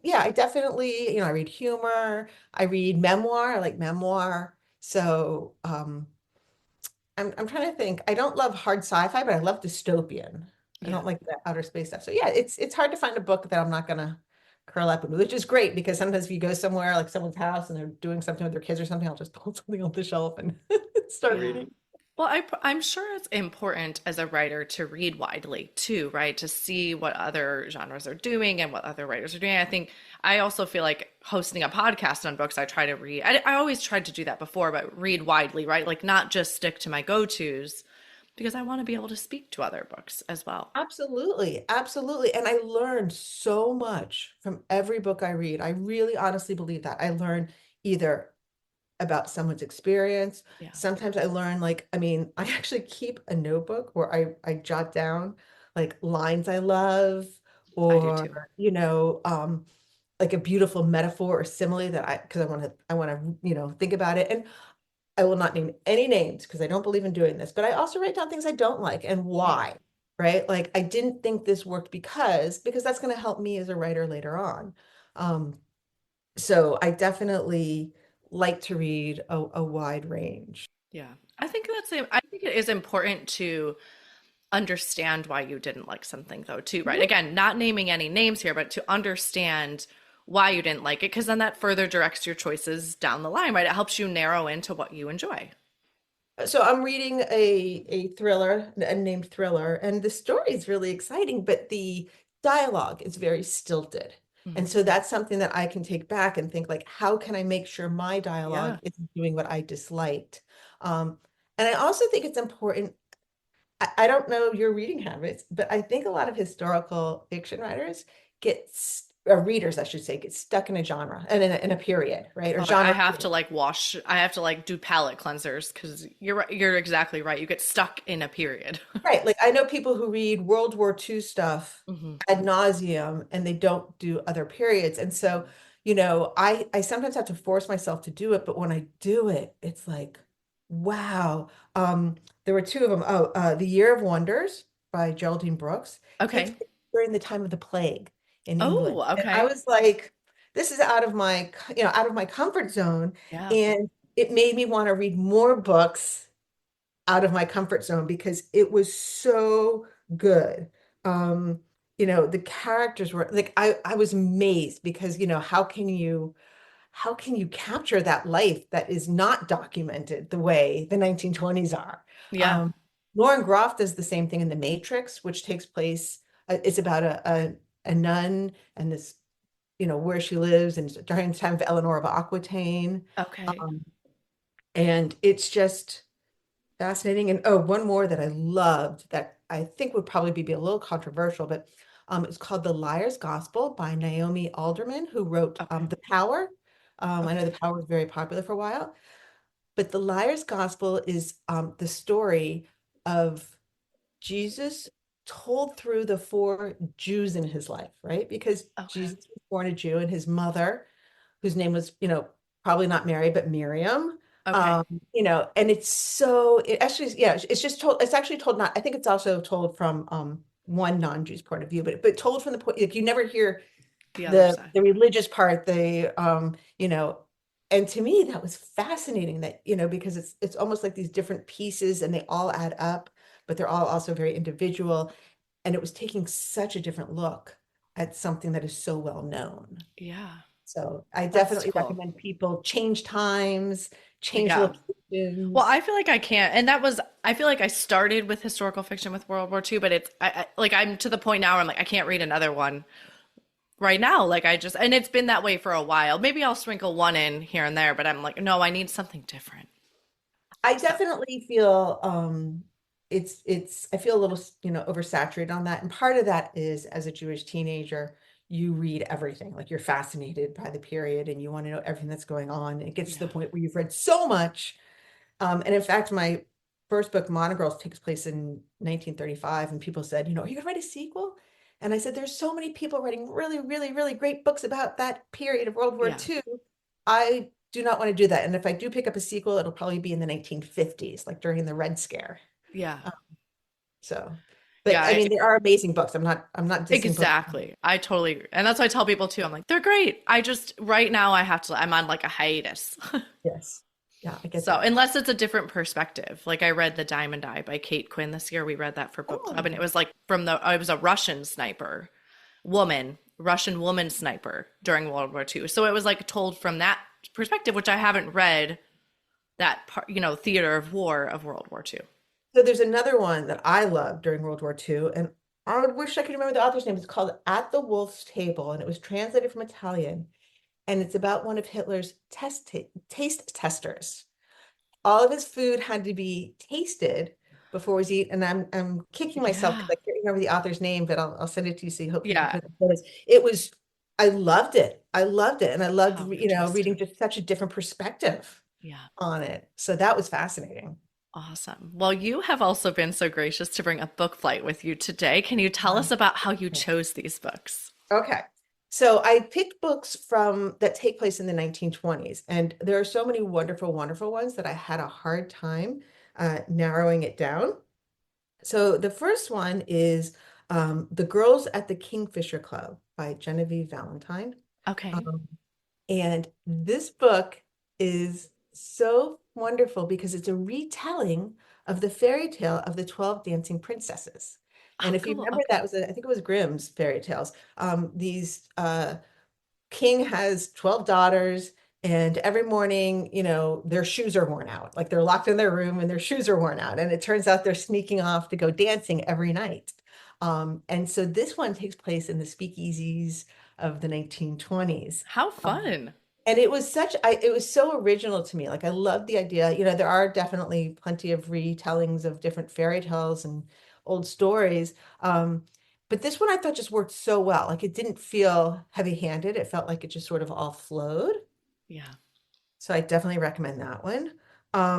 yeah, I definitely, I read humor, I read memoir, I like memoir. So, I'm trying to think. I don't love hard sci-fi, but I love dystopian. I Yeah. don't like the outer space stuff. So yeah, it's hard to find a book that I'm not gonna curl up with, which is great because sometimes if you go somewhere like someone's house and they're doing something with their kids or something, I'll just pull something off the shelf and start Yeah. reading. Well, I'm sure it's important as a writer to read widely too, right? To see what other genres are doing and what other writers are doing. I think I also feel like hosting a podcast on books, I try to read. I always tried to do that before, but read widely, right? Like not just stick to my go-tos because I want to be able to speak to other books as well. Absolutely, absolutely. And I learned so much from every book I read. I really honestly believe that. I learn either about someone's experience. Yeah, Sometimes I learn like, I mean, I actually keep a notebook where I jot down like lines I love I do too. or, like a beautiful metaphor or simile that because I want to, think about it. And I will not name any names because I don't believe in doing this, but I also write down things I don't like and Yeah. why, right? Like I didn't think this worked because that's going to help me as a writer later on. Um, so I definitely like to read a wide range. Yeah. I think it is important to understand why you didn't like something though too, right? Mhm. Again, not naming any names here, but to understand why you didn't like it because then that further directs your choices down the line, right? It helps you narrow into what you enjoy. So I'm reading a thriller, a named Thriller, and the story is really exciting, but the dialogue is very stilted. And Mhm. so that's something that I can take back and think like, how can I make sure my Yeah, dialogue isn't doing what I disliked? Um, and I also think it's important. I don't know your reading habits, but I think a lot of historical fiction writers or readers, I should say, get stuck in a genre and in a period, right? Or oh, I genre. have to like I have to like do palate cleansers because you're right, you're exactly right. You get stuck in a period. Right. Like I know people who read World War II stuff Hmm. ad nauseum and they don't do other periods. And so, I sometimes have to force myself to do it, but when I do it, it's like, wow. There were two of them. Oh, The Year of Wonders by Geraldine Brooks takes Okay. place during the time of the plague in England. Oh, And I okay. was like, this is out of my comfort zone. Yeah. And it made me want to read more books out of my comfort zone because it was so good. Um, the characters were like I was amazed because, how can you capture that life that is not documented the way the 1920s are? Yeah. Um, Lauren Groff does the same thing in The Matrix, which takes place, it's about a nun and this, where she lives and during the time of Eleanor of Aquitaine. Okay. Um, and it's just fascinating. And oh, one more that I loved that I think would probably be a little controversial, but it's called The Liar's Gospel by Naomi Alderman, who wrote Okay. The Power. I know Okay. The Power was very popular for a while, but The Liar's Gospel is the story of Jesus told through the four Jews in his life, right? Because Okay. Jesus was born a Jew and his mother, whose name was, probably not Mary, but Miriam. Okay. Um, and it's so it actually, yeah, it's just told, it's actually told not, I think it's also told from one non-Jew's point of view, but told from the point, like you never hear The other the side. the religious part, and to me that was fascinating that, because it's almost like these different pieces and they all add up, but they're all also very individual. And it was taking such a different look at something that is so well known. Yeah. So I That's definitely cool. recommend people change times, change Yeah. Well, locations. I feel like I can't, and I feel like I started with historical fiction with World War II, but like I'm to the point now where I'm like, I can't read another one right now. Like and it's been that way for a while. Maybe I'll sprinkle one in here and there, but I'm like, no, I need something different. I So, definitely feel it's I feel a little, oversaturated on that. And part of that is as a Jewish teenager, you read everything. Like you're fascinated by the period and you want to know everything that's going on. It gets to the yeah, point where you've read so much. And in fact, my first book, Modern Girls, takes place in 1935, and people said, are you gonna write a sequel? And I said, there's so many people writing really, really, really great books about that period of World War yeah, II. I do not want to do that. And if I do pick up a sequel, it'll probably be in the 1950s, like during the Red Scare. yeah, Uh, so, but yeah. I mean, there are amazing books. I'm not dissing books. Exactly. I totally agree. And that's what I tell people too. I'm like, they're great. I just right now I'm on like a hiatus. Yes. Yeah, I get So that. unless it's a different perspective, like I read The Diamond Eye by Kate Quinn this year. We read that for book club, and it Oh, was like it was a Russian sniper Russian woman sniper during World War II. So it was like told from that perspective, which I haven't read that part, theater of war of World War II. so there's another one that I loved during World War II, and I would wish I could remember the author's name. It's called At the Wolf's Table, and it was translated from Italian. And it's about one of Hitler's taste testers. All of his food had to be tasted before it was eaten. And I'm kicking myself because Yeah. I can't remember the author's name, but I'll send it to you so you hope you can Yeah. put it in photos. It was I loved it. I loved it. And I loved, How reading interesting. just such a different perspective Yeah. on it. So that was fascinating. Awesome. Well, you have also been so gracious to bring a book flight with you today. Can you tell us about how you chose these books? Okay. So I picked books from that take place in the 1920s, and there are so many wonderful, wonderful ones that I had a hard time narrowing it down. So the first one is The Girls at the Kingfisher Club by Genevieve Valentine. Okay. Um, and this book is so wonderful because it's a retelling of the fairy tale of the 12 Dancing Princesses. And Oh, if you cool. remember, Okay. that was, I think it was Grimm's fairy tales. These king has 12 daughters, and every morning, their shoes are worn out. Like they're locked in their room and their shoes are worn out. And it turns out they're sneaking off to go dancing every night. And so this one takes place in the speakeasies of the 1920s. How Um, fun. and it was so original to me. Like I love the idea. There are definitely plenty of retellings of different fairy tales and old stories. But this one I thought just worked so well. Like it didn't feel heavy-handed. It felt like it just sort of all flowed. Yeah. So I definitely recommend that one.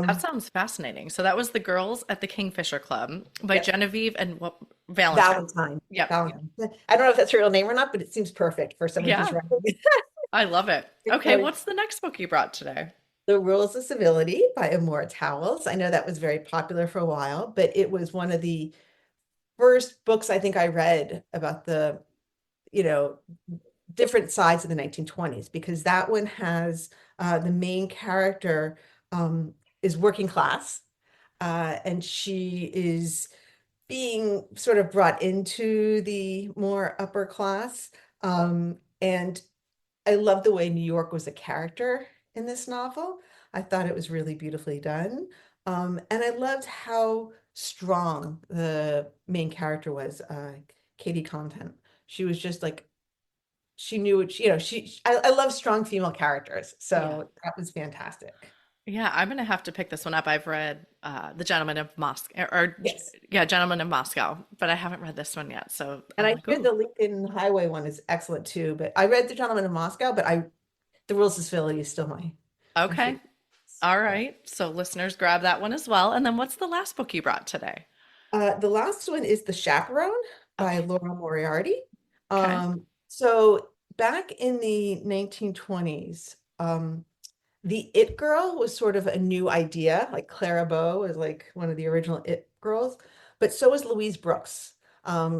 That Um, sounds fascinating. So that was The Girls at the Kingfisher Club by yeah, Genevieve and what Valentine. Valentine. Yep. Valentine. I don't know if that's her real name or not, but it seems perfect for someone who's Yeah. writing. I love it. Okay, So what's the next book you brought today? The Rules of Civility by Amora Towles. I know that was very popular for a while, but it was one of the first books I think I read about the, you know, different sides of the 1920s, because that one has the main character is working class, and she is being sort of brought into the more upper class. And I love the way New York was a character in this novel. I thought it was really beautifully done. And I loved how strong the main character was, Katie Content. She was just like, she knew what I love strong female characters. Yeah. So that was fantastic. Yeah, I'm gonna have to pick this one up. I've read The Gentleman of Moscow, or Yes. yeah, Gentleman of Moscow, but I haven't read this one yet. So And I'm I like, hear ooh, the Lincoln Highway one is excellent too, but I read The Gentleman in Moscow, but I The Rules of Civility is still my Okay. favorite. All Yeah. right. So listeners grab that one as well. And then what's the last book you brought today? The last one is The Chaperone by Okay. Laura Moriarty. Okay. So back in the 1920s, the It Girl was sort of a new idea. Like Clara Bow was like one of the original It Girls, but so was Louise Brooks.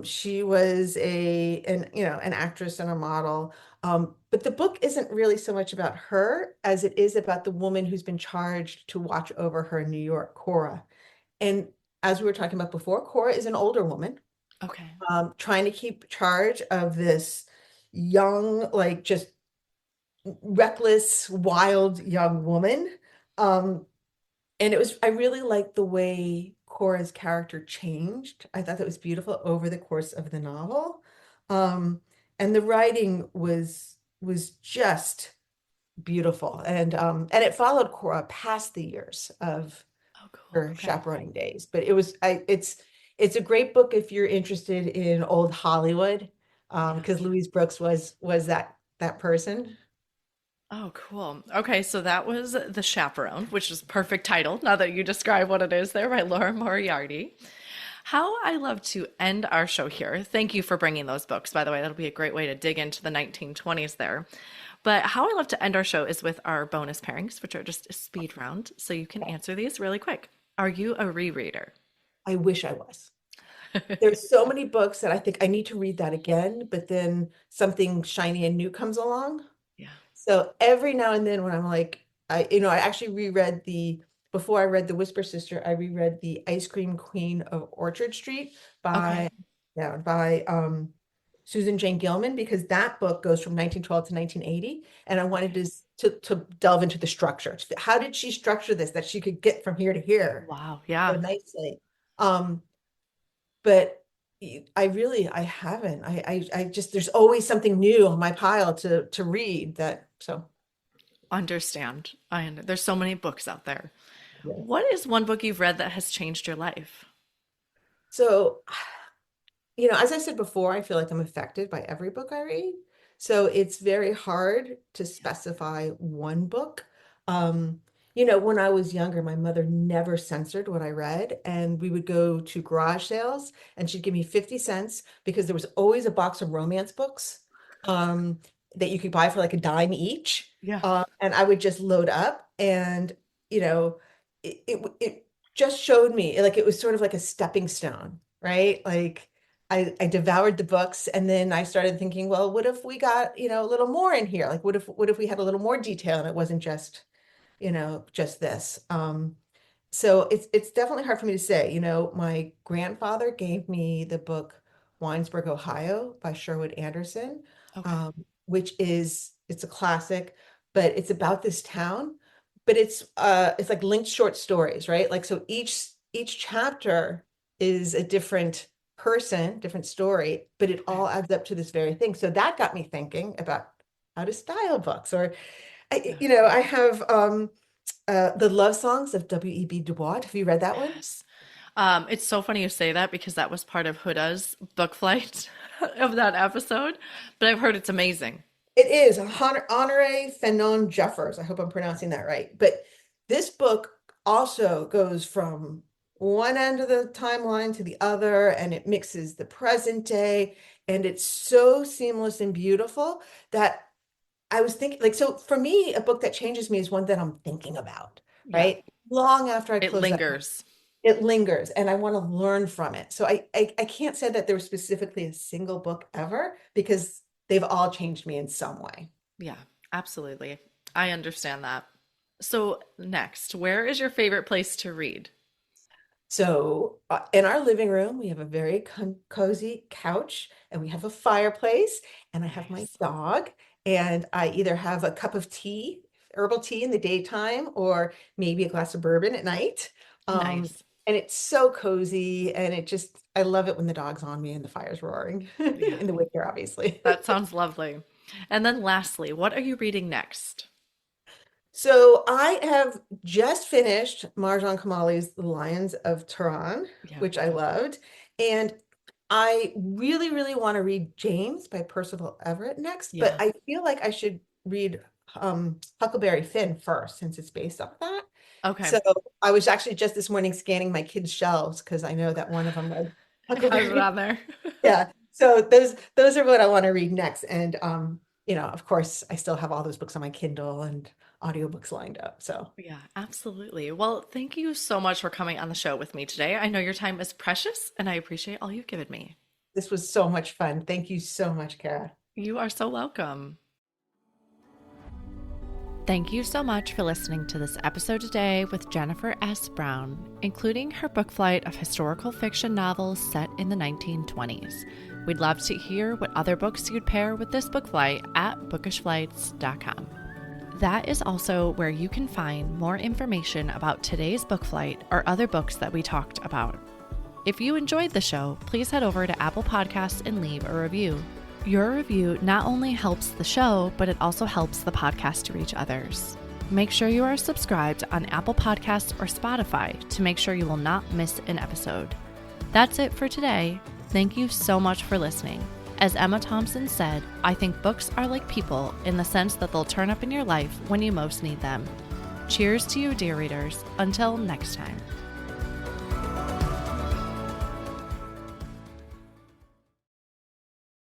She was an actress and a model. But the book isn't really so much about her as it is about the woman who's been charged to watch over her in New York, Cora. And as we were talking about before, Cora is an older woman, Okay. trying to keep charge of this young, like just reckless, wild young woman. Um, and I really liked the way Cora's character changed. I thought that was beautiful over the course of the novel. Um, and the writing was just beautiful. And it followed Cora past the years of Oh, cool. her Okay. chaperoning days. But it's a great book if you're interested in old Hollywood, because Yes. Louise Brooks was that person. Oh, cool. Okay, so that was The Chaperone, which is perfect title now that you describe what it is there by Laura Moriarty. How I love to end our show here. Thank you for bringing those books, by the way. That'll be a great way to dig into the 1920s there. But how I love to end our show is with our bonus pairings, which are just a speed round. So you can answer these really quick. Are you a rereader? I wish I was. There's so many books that I think I need to read that again, but then something shiny and new comes along. Yeah. So every now and then when I'm like, I actually before I read The Whisper Sister, I reread The Ice Cream Queen of Orchard Street Okay. by, yeah, by Susan Jane Gilman, because that book goes from 1912 to 1980. And I wanted Okay. to delve into the structure. How did she structure this that she could get from here to here Wow. so Yeah. nicely? Um, but I haven't. I just there's always something new on my pile to read that so Understand. There's so many books out there. yeah. What is one book you've read that has changed your life? So as I said before, I feel like I'm affected by every book I read. So it's very hard to specify one book. Um, when I was younger, my mother never censored what I read, and we would go to garage sales, and she'd give me 50 cents because there was always a box of romance books um, that you could buy for like a dime each. Yeah. And I would just load up, and you know, it just showed me like it was sort of like a stepping stone, right? Like I devoured the books, and then I started thinking, well, what if we got, a little more in here? Like what if we had a little more detail and it wasn't just this. So it's definitely hard for me to say. My grandfather gave me the book Winesburg, Ohio by Sherwood Anderson, Okay. um, it's a classic, but it's about this town, but it's like linked short stories, right? Like so each chapter is a different person, different story, but it Okay. all adds up to this very thing. So that got me thinking about how to style books, or Yeah. I have The Love Songs of W.E.B. Du Bois. Have you read that one? Yes. It's so funny you say that because that was part of Huda's book flight of that episode, but I've heard it's amazing. It is Honoré Fanon Jeffers. I hope I'm pronouncing that right. But this book also goes from one end of the timeline to the other, and it mixes the present day, and it's so seamless and beautiful that I was thinking, like, so for me, a book that changes me is one that I'm thinking about, Yeah. right? Long after I It close that book, lingers. it lingers and I want to learn from it. So I can't say that there was specifically a single book ever because they've all changed me in some way. Yeah, absolutely. I understand that. So, next, where is your favorite place to read? So in our living room, we have a very cozy couch and we have a fireplace, and I have my Nice. dog, and I either have a cup of tea, herbal tea in the daytime, or maybe a glass of bourbon at night. Um, Nice. and it's so cozy, and I love it when the dog's on me and the fire's roaring Yeah, in the winter, obviously. that sounds lovely. And then lastly, what are you reading next? So I have just finished Marjan Kamali's The Lions of Tehran, Yeah. which I loved. And I really, really want to read James by Percival Everett next, but Yeah. I feel like I should read Huckleberry Finn first, since it's based off that. Okay. So I was actually just this morning scanning my kids' shelves because I know that one of them read Has it Huckleberry. on there? Yeah. So those are what I want to read next. And of course, I still have all those books on my Kindle and audiobooks lined up. So Yeah, absolutely. Well, thank you so much for coming on the show with me today. I know your time is precious and I appreciate all you've given me. this was so much fun. Thank you so much, Kara. You are so welcome. Thank you so much for listening to this episode today with Jennifer S. Brown, including her book flight of historical fiction novels set in the 1920s. We'd love to hear what other books you'd pair with this book flight at bookishflights.com. That is also where you can find more information about today's book flight or other books that we talked about. If you enjoyed the show, please head over to Apple Podcasts and leave a review. Your review not only helps the show, but it also helps the podcast to reach others. Make sure you are subscribed on Apple Podcasts or Spotify to make sure you will not miss an episode. That's it for today. Thank you so much for listening. As Emma Thompson said, I think books are like people in the sense that they'll turn up in your life when you most need them. Cheers to you, dear readers. Until next time.